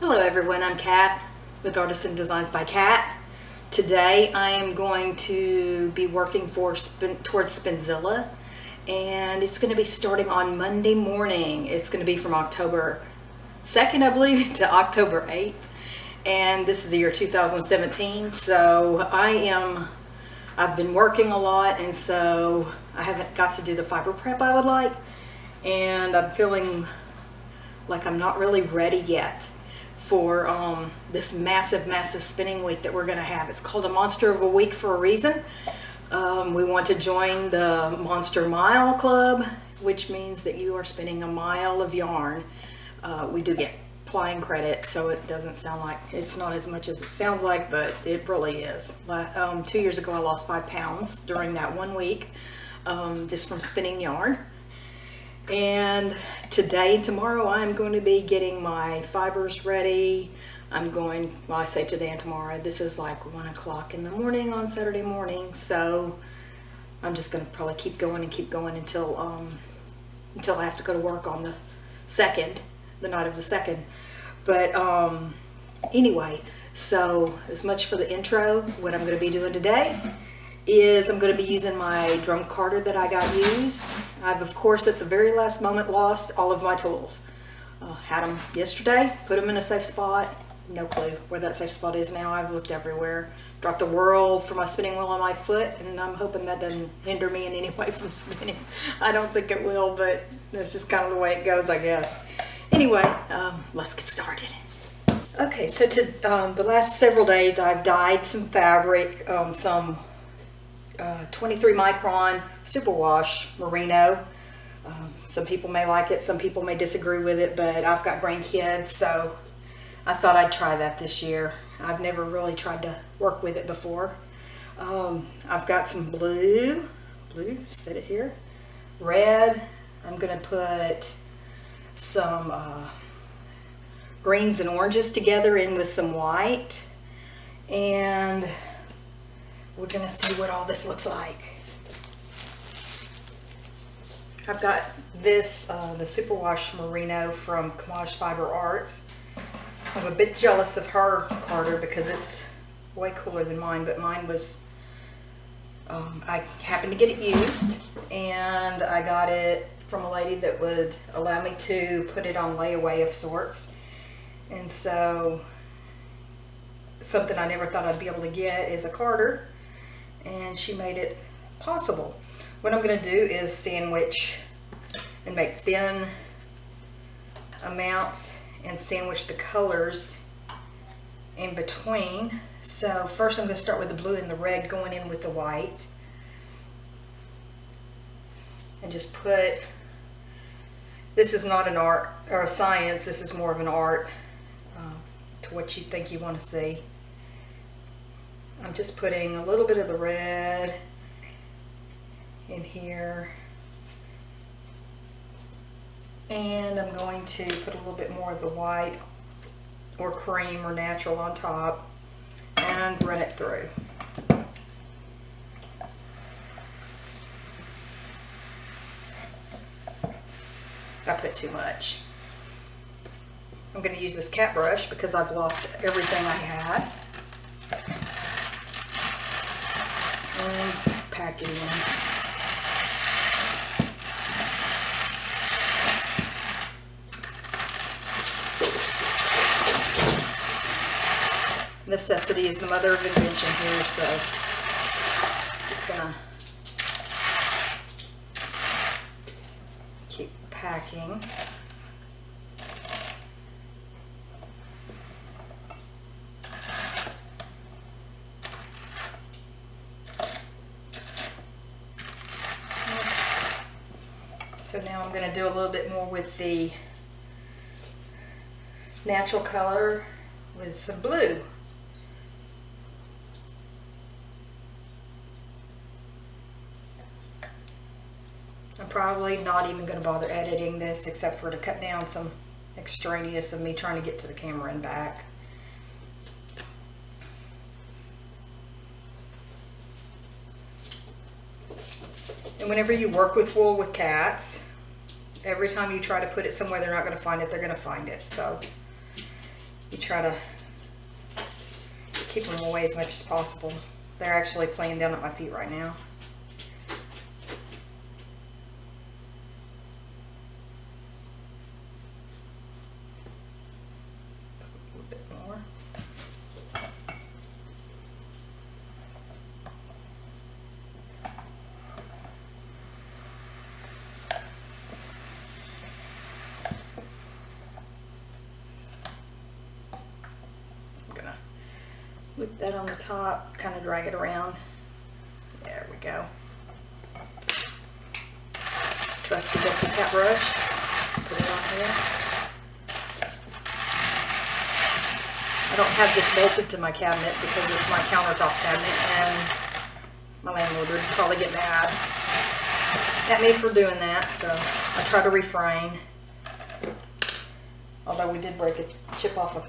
Hello everyone, I'm Kat with Artisan Designs by Kat. Today I am going to be working towards Spinzilla, and it's going to be starting on Monday morning. It's going to be from October 2nd, I believe, to October 8th. And this is the year 2017, so I've been working a lot, and so I haven't got to do the fiber prep I would like, and I'm feeling like I'm not really ready yet for this massive spinning week that we're going to have. It's called a Monster of a Week for a reason. We want to join the Monster Mile Club, which means that you are spinning a mile of yarn. We do get plying credit, so it doesn't sound like it's not as much as it sounds like, but it really is. 2 years ago I lost 5 pounds during that 1 week, just from spinning yarn. And today and tomorrow I'm going to be getting my fibers ready. I say today and tomorrow, this is like 1 o'clock in the morning on Saturday morning, so I'm just going to probably keep going until I have to go to work on the 2nd, the night of the 2nd. But anyway, so as much for the intro. What I'm going to be doing today is I'm going to be using my drum carder that I got used. I've, of course, at the very last moment lost all of my tools. Had them yesterday, put them in a safe spot. No clue where that safe spot is now. I've looked everywhere. Dropped a whirl for my spinning wheel on my foot, and I'm hoping that doesn't hinder me in any way from spinning. I don't think it will, but that's just kind of the way it goes, I guess. Anyway, let's get started. Okay, so the last several days I've dyed some fabric, some 23 micron superwash merino. Some people may like it, some people may disagree with it, but I've got grandkids, so I thought I'd try that this year. I've never really tried to work with it before. I've got some blue, set it here, red. I'm gonna put some greens and oranges together in with some white, and we're gonna see what all this looks like. I've got this, the Superwash Merino from Kamaj Fiber Arts. I'm a bit jealous of her carder because it's way cooler than mine, but mine was, I happened to get it used, and I got it from a lady that would allow me to put it on layaway of sorts. And so something I never thought I'd be able to get is a carder, and she made it possible. What I'm going to do is sandwich and make thin amounts and sandwich the colors in between. So first I'm going to start with the blue and the red going in with the white, and just put, this is not an art or a science, this is more of an art to what you think you want to see. I'm just putting a little bit of the red in here, and I'm going to put a little bit more of the white or cream or natural on top and run it through. I put too much. I'm going to use this cat brush because I've lost everything I had. And pack it in. Necessity is the mother of invention here, so just gonna keep packing. So now I'm going to do a little bit more with the natural color with some blue. I'm probably not even going to bother editing this except for to cut down some extraneous of me trying to get to the camera and back. And whenever you work with wool with cats, every time you try to put it somewhere they're not going to find it, they're going to find it. So you try to keep them away as much as possible. They're actually playing down at my feet right now. A little bit more. Loop that on the top, kind of drag it around. There we go. Trusty dusty cat brush. Just put it on here. I don't have this bolted to my cabinet because it's my countertop cabinet, and my landlord would probably get mad at me for doing that, so I try to refrain. Although we did break a chip off a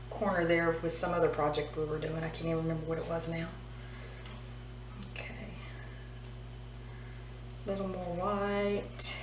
corner there with some other project we were doing. I can't even remember what it was now. Okay. A little more white.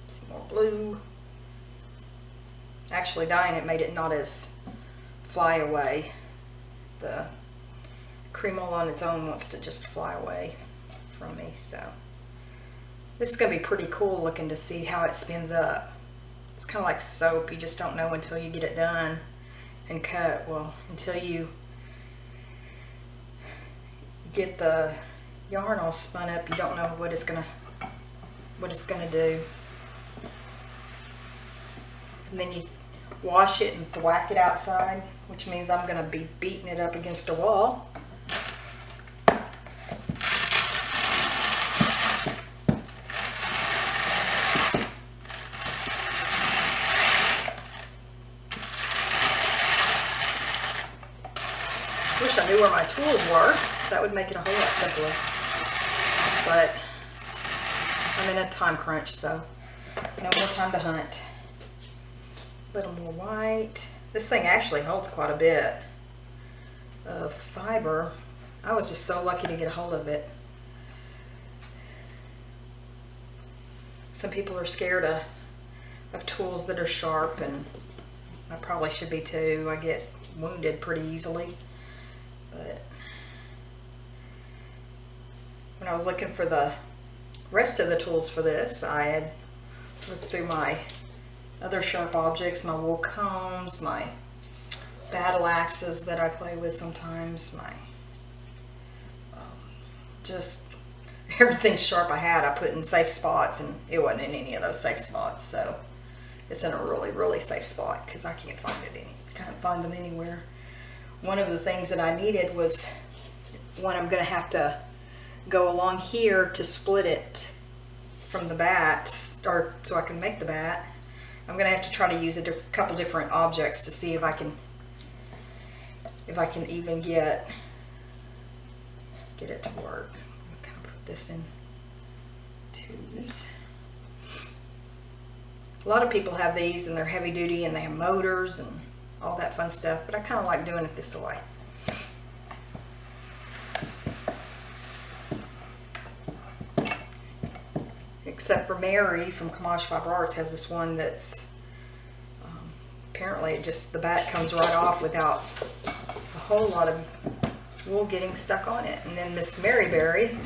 Some more blue. Actually, dyeing it made it not as fly away. The Cremol on its own wants to just fly away from me, so. This is going to be pretty cool looking to see how it spins up. It's kind of like soap. You just don't know until you get it done and cut. Well, until you get the yarn all spun up, you don't know what it's gonna do. And then you wash it and thwack it outside, which means I'm going to be beating it up against a wall. Wish I knew where my tools were. That would make it a whole lot simpler. But I'm in a time crunch, so no more time to hunt. A little more white. This thing actually holds quite a bit of fiber. I was just so lucky to get a hold of it. Some people are scared of tools that are sharp, and I probably should be too. I get wounded pretty easily. But when I was looking for the rest of the tools for this, I had looked through my other sharp objects, my wool combs, my battle axes that I play with sometimes, my just everything sharp I had, I put in safe spots, and it wasn't in any of those safe spots. So it's in a really, really safe spot because I can't find them anywhere. One of the things that I needed was one I'm going to have to go along here to split it from the bat, or so I can make the bat. I'm going to have to try to use a couple different objects to see if I can even get it to work. I'm going to put this in twos. A lot of people have these and they're heavy duty and they have motors and all that fun stuff, but I kind of like doing it this way. Except for Mary from Kamaj Fiber Arts has this one that's apparently the bat comes right off without a whole lot of wool getting stuck on it. And then Miss Mary Berry,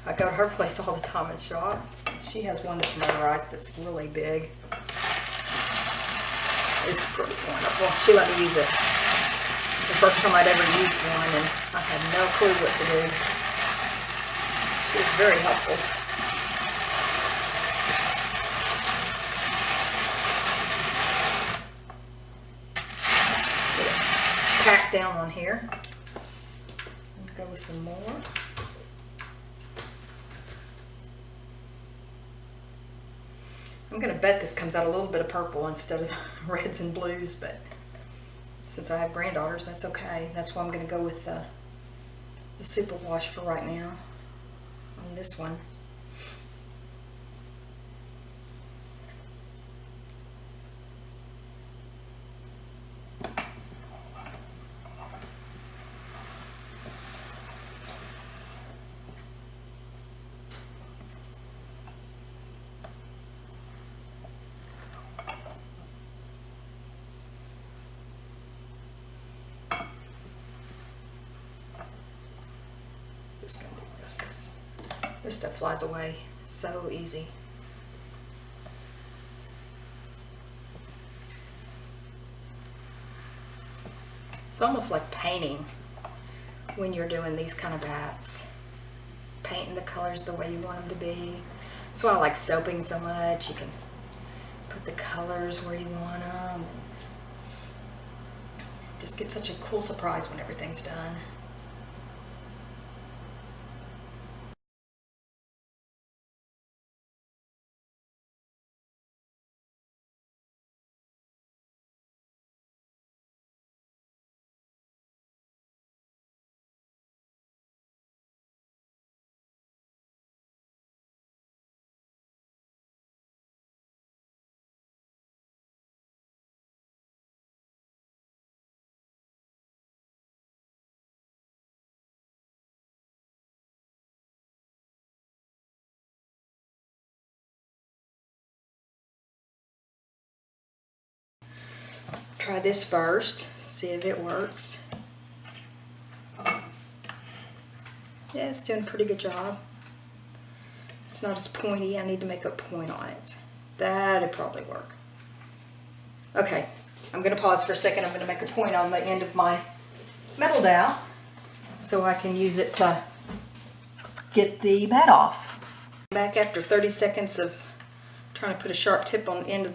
I go to her place all the time and shop. She has one that's motorized that's really big. It's pretty wonderful. She let me use it. The first time I'd ever used one, and I had no clue what to do. She was very helpful. Get it packed down on here. And go with some more. I'm going to bet this comes out a little bit of purple instead of the reds and blues, but since I have granddaughters, that's okay. That's why I'm going to go with the super wash for right now on this one. This stuff flies away so easy. It's almost like painting when you're doing these kind of bats. Painting the colors the way you want them to be. That's why I like soaping so much. You can put the colors where you want them. Just get such a cool surprise when everything's done. Try this first, see if it works. Yeah, it's doing a pretty good job. It's not as pointy. I need to make a point on it. That'd probably work. Okay, I'm gonna pause for a second. I'm gonna make a point on the end of my metal dowel so I can use it to get the bat off. Back after 30 seconds of trying to put a sharp tip on the end of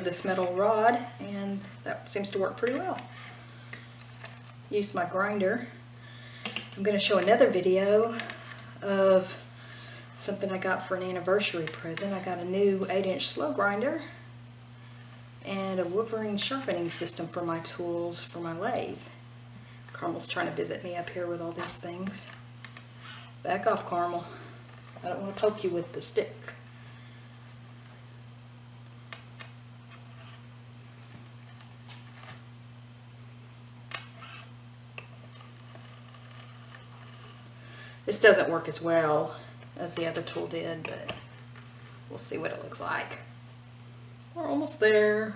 this metal rod, and that seems to work pretty well. Use my grinder. I'm going to show another video of something I got for an anniversary present. I got a new 8-inch slow grinder and a Wolverine sharpening system for my tools for my lathe. Carmel's trying to visit me up here with all these things. Back off, Carmel. I don't want to poke you with the stick. This doesn't work as well as the other tool did, but we'll see what it looks like. We're almost there.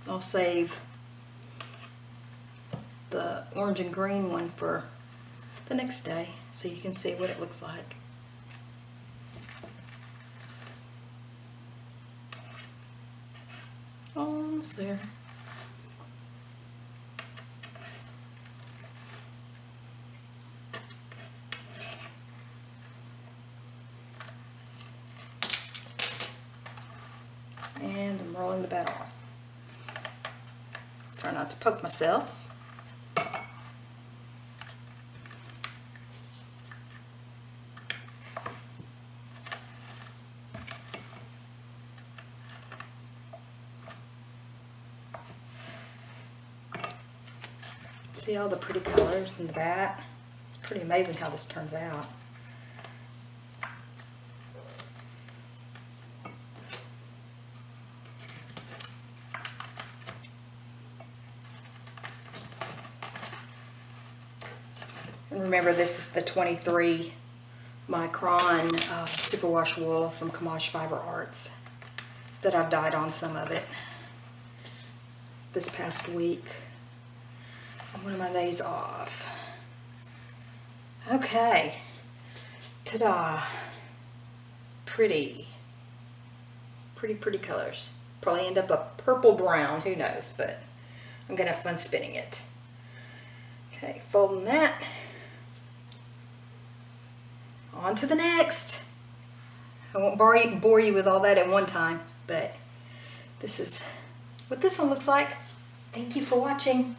I'll save the orange and green one for the next day so you can see what it looks like. Almost there. And I'm rolling the bat off. Try not to poke myself. See all the pretty colors in the bat? It's pretty amazing how this turns out. And remember, this is the 23 micron superwash wool from Kamaj Fiber Arts that I've dyed on some of it this past week on one of my days off. Okay, ta-da. Pretty colors. Probably end up a purple brown, who knows, but I'm gonna have fun spinning it. Okay, folding that. On to the next. I won't bore you with all that at one time, but this is what this one looks like. Thank you for watching.